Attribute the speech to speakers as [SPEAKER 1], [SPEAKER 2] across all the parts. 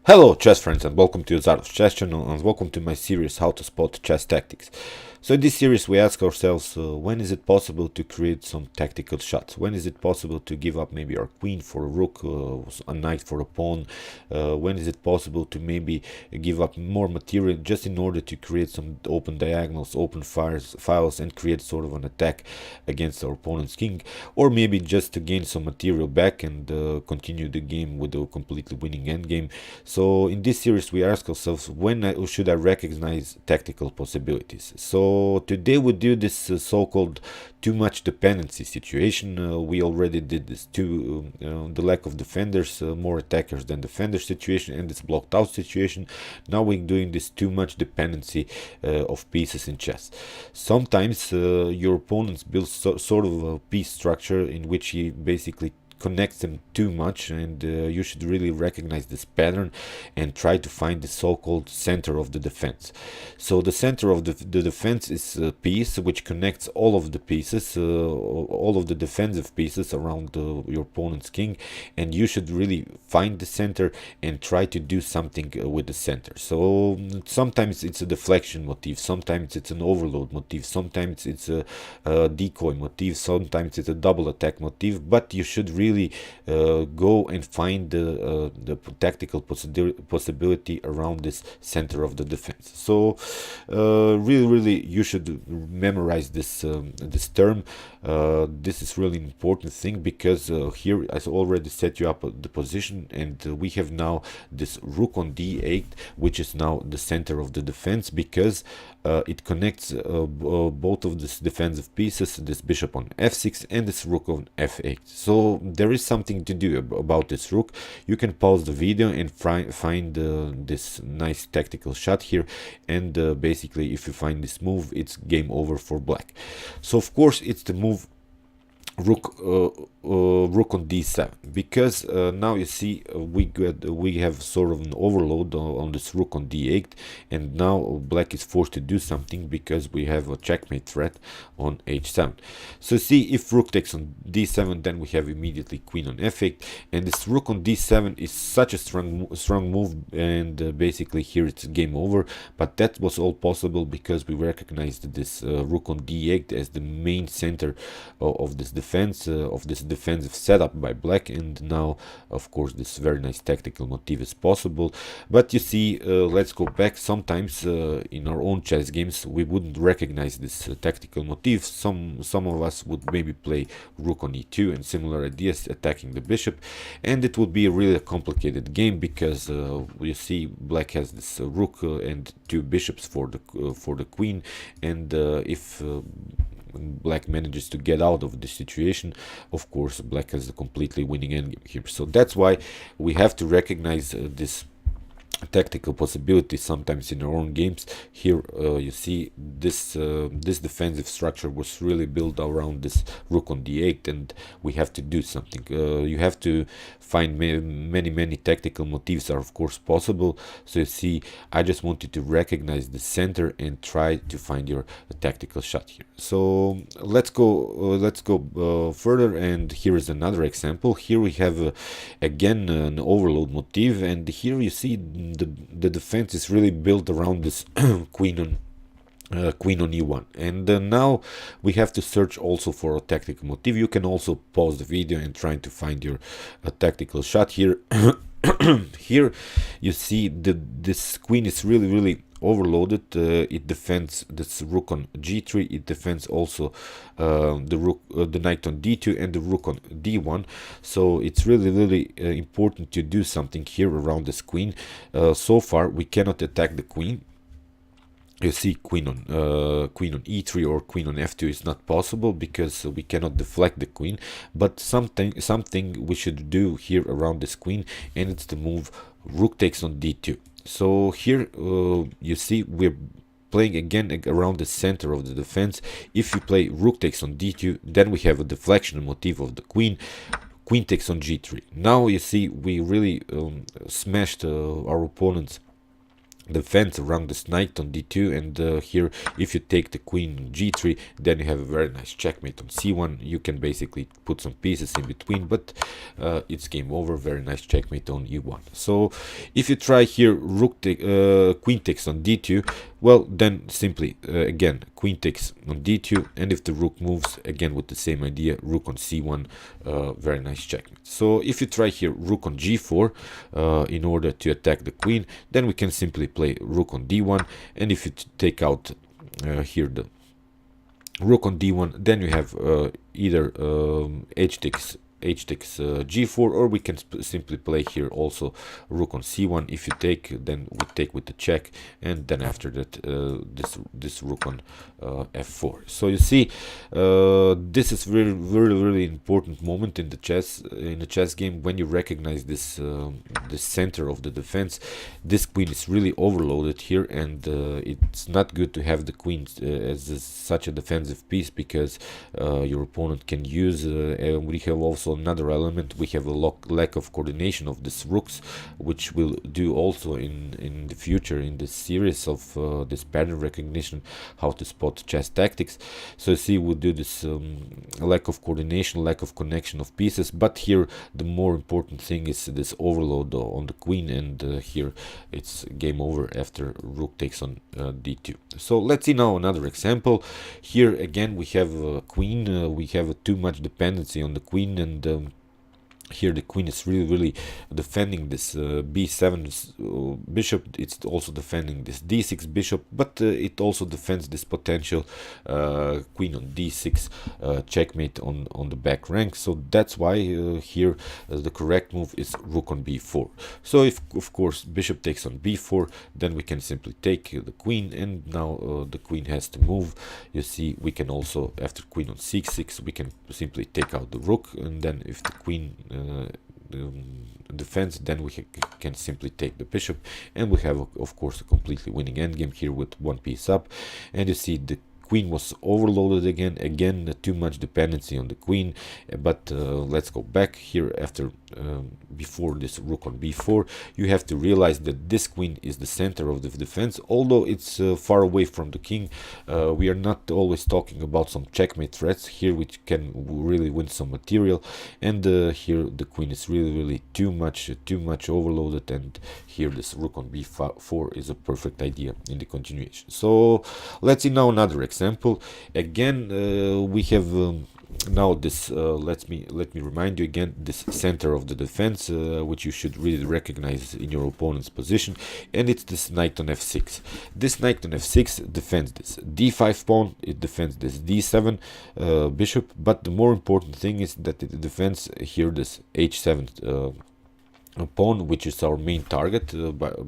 [SPEAKER 1] Hello chess friends, and welcome to Zardo's chess channel, and welcome to my series How to Spot Chess Tactics. So in this series we ask ourselves, when is it possible to create some tactical shots? When is it possible to give up maybe our queen for a rook, a knight for a pawn? When is it possible to maybe give up more material just in order to create some open diagonals, open files, and create sort of an attack against our opponent's king? Or maybe just to gain some material back and continue the game with a completely winning endgame. So in this series we ask ourselves, when should I recognize tactical possibilities? So today we do this so-called too much dependency situation. We already did this the lack of defenders, more attackers than defenders situation, and this blocked out situation. Now we're doing this too much dependency of pieces in chess. Sometimes your opponents build sort of a piece structure in which he basically connects them too much, and you should really recognize this pattern and try to find the so-called center of the defense. So the center of the defense is a piece which connects all of the pieces, all of the defensive pieces around your opponent's king, and you should really find the center and try to do something with the center. So sometimes it's a deflection motif, sometimes it's an overload motif, sometimes it's a decoy motif, sometimes it's a double attack motif, but you should really go and find the tactical possibility around this center of the defense. So really you should memorize this this term. This is really an important thing, because here I already set you up the position, and we have now this rook on d8, which is now the center of the defense, because it connects both of these defensive pieces, this bishop on f6 and this rook on f8. So there is something to do about this rook. You can pause the video and find this nice tactical shot here, and basically if you find this move, it's game over for black. So of course it's the move rook on d7, because now you see we have sort of an overload on this rook on d8, and now black is forced to do something because we have a checkmate threat on h7. So see, if rook takes on d7, then we have immediately queen on f8, and this rook on d7 is such a strong move, and basically here it's game over. But that was all possible because we recognized this rook on d8 as the main center of this defensive setup by black, and now of course this very nice tactical motif is possible. But you see, let's go back. Sometimes in our own chess games we wouldn't recognize this tactical motif. Some of us would maybe play rook on e2 and similar ideas, attacking the bishop, and it would be a really complicated game, because you see black has this rook and two bishops for the queen, and if black manages to get out of this situation, of course black has a completely winning endgame here. So that's why we have to recognize this tactical possibility sometimes in our own games. Here you see this this defensive structure was really built around this rook on d8, and we have to do something. You have to find many tactical motifs are of course possible. So you see, I just wanted to recognize the center and try to find your tactical shot here. So let's go further, and here is another example. Here we have again an overload motif, and here you see the defense is really built around this queen on e1, and now we have to search also for a tactical motif. You can also pause the video and try to find your tactical shot here. Here you see this queen is really overloaded. It defends this rook on g3, it defends also the knight on d2 and the rook on d1. So it's really important to do something here around this queen. So far we cannot attack the queen. You see, queen on e3 or queen on f2 is not possible because we cannot deflect the queen. But something we should do here around this queen, and it's the move rook takes on d2. So here you see we're playing again around the center of the defense. If you play rook takes on d2, then we have a deflection motif of the queen. Queen takes on g3. Now you see we really smashed our opponent's defense around this knight on d2, and here if you take the queen on g3, then you have a very nice checkmate on c1. You can basically put some pieces in between, but it's game over. Very nice checkmate on e1. So if you try here queen takes on d2, well, then simply again queen takes on d2, and if the rook moves, again with the same idea, rook on c1, very nice checkmate. So if you try here rook on g4 in order to attack the queen, then we can simply play rook on d1, and if you take out here the rook on d1, then you have either h takes g4, or we can simply play here also rook on c1. If you take, then we take with the check, and then after that this rook on f4. So you see, this is really important moment in the chess game, when you recognize this the center of the defense. This queen is really overloaded here, and it's not good to have the queen as such a defensive piece, because your opponent can use we have also another element. We have a lack of coordination of these rooks, which we'll do also in the future in this series of this pattern recognition, how to spot chess tactics. So you see, we'll do this lack of coordination, lack of connection of pieces, but here the more important thing is this overload on the queen, and here it's game over after rook takes on d2. So let's see now another example. Here again we have a queen, we have too much dependency on the queen, and here the queen is really defending this b7 bishop. It's also defending this d6 bishop, but it also defends this potential queen on d6 checkmate on the back rank. So that's why here the correct move is rook on b4. So if of course bishop takes on b4, then we can simply take the queen, and now the queen has to move. You see, we can also, after queen on c6, we can simply take out the rook, and then if the queen defense, then we can simply take the bishop, and we have of course a completely winning endgame here with one piece up. And you see the queen was overloaded again, too much dependency on the queen. But let's go back here. After before this rook on b4, you have to realize that this queen is the center of the defense, although it's far away from the king. We are not always talking about some checkmate threats here, which can really win some material, and here the queen is really too much overloaded, and here this rook on b4 is a perfect idea in the continuation. So let's see now another example. Again, we have now this let me remind you again, this center of the defense, which you should really recognize in your opponent's position, and it's this knight on f6. This knight on f6 defends this d5 pawn, it defends this d7 bishop, but the more important thing is that it defends here this h7 pawn, which is our main target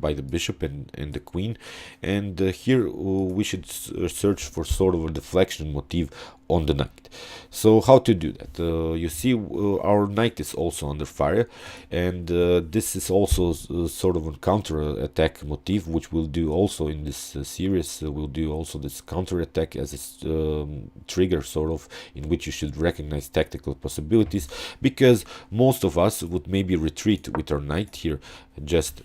[SPEAKER 1] by the bishop and the queen. And here we should search for sort of a deflection motif on the knight. So how to do that? You see, our knight is also under fire, and this is also sort of a counter attack motif, which we'll do also in this series. We'll do also this counter attack as a trigger, sort of, in which you should recognize tactical possibilities, because most of us would maybe retreat with our knight here, just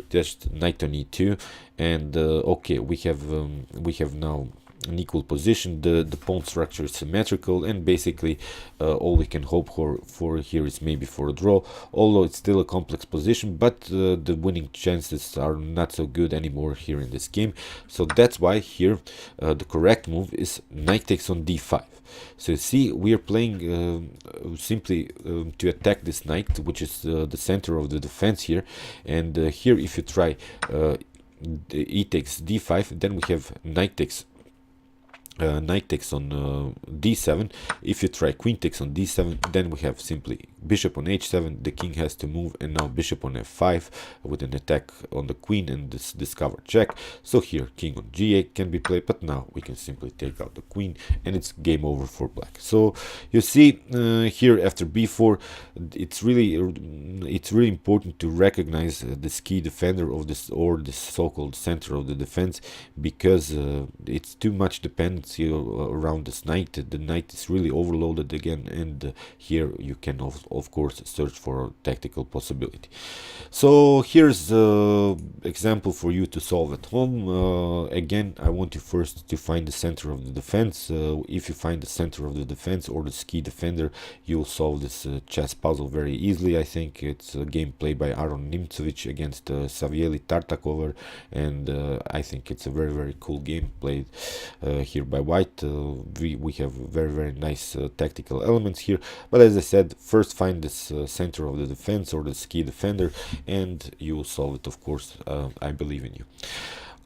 [SPEAKER 1] knight on e2, and okay, we have now an equal position. The pawn structure is symmetrical, and basically all we can hope for here is maybe for a draw, although it's still a complex position, but the winning chances are not so good anymore here in this game. So that's why here the correct move is knight takes on d5. So you see, we are playing simply to attack this knight, which is the center of the defense here. And here if you try e takes d5, then we have knight takes on d7. If you try queen takes on d7, then we have simply bishop on h7, the king has to move, and now bishop on f5 with an attack on the queen and this discovered check. So here king on g8 can be played, but now we can simply take out the queen, and it's game over for black. So you see, here after b4, it's really important to recognize this key defender of this, or this so-called center of the defense, because it's too much dependency around this knight. The knight is really overloaded again, and here you can of course search for tactical possibility. So here's example for you to solve at home. Again, I want you first to find the center of the defense. If you find the center of the defense or the ski defender, you will solve this chess puzzle very easily. I think it's a game played by Aron Nimcovic against Savieli Tartakover, and I think it's a very cool game played here by white. We have very nice tactical elements here, but as I said, first find this center of the defense or the ski defender, and you will solve it, of course. I believe in you.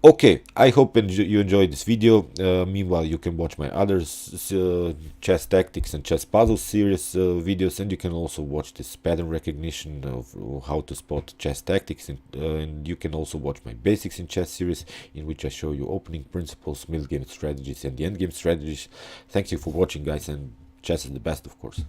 [SPEAKER 1] Okay, I hope you enjoyed this video. Meanwhile, you can watch my other chess tactics and chess puzzle series videos, and you can also watch this pattern recognition of how to spot chess tactics, and you can also watch my basics in chess series, in which I show you opening principles, middle game strategies, and the end game strategies. Thank you for watching, guys, and chess is the best, of course.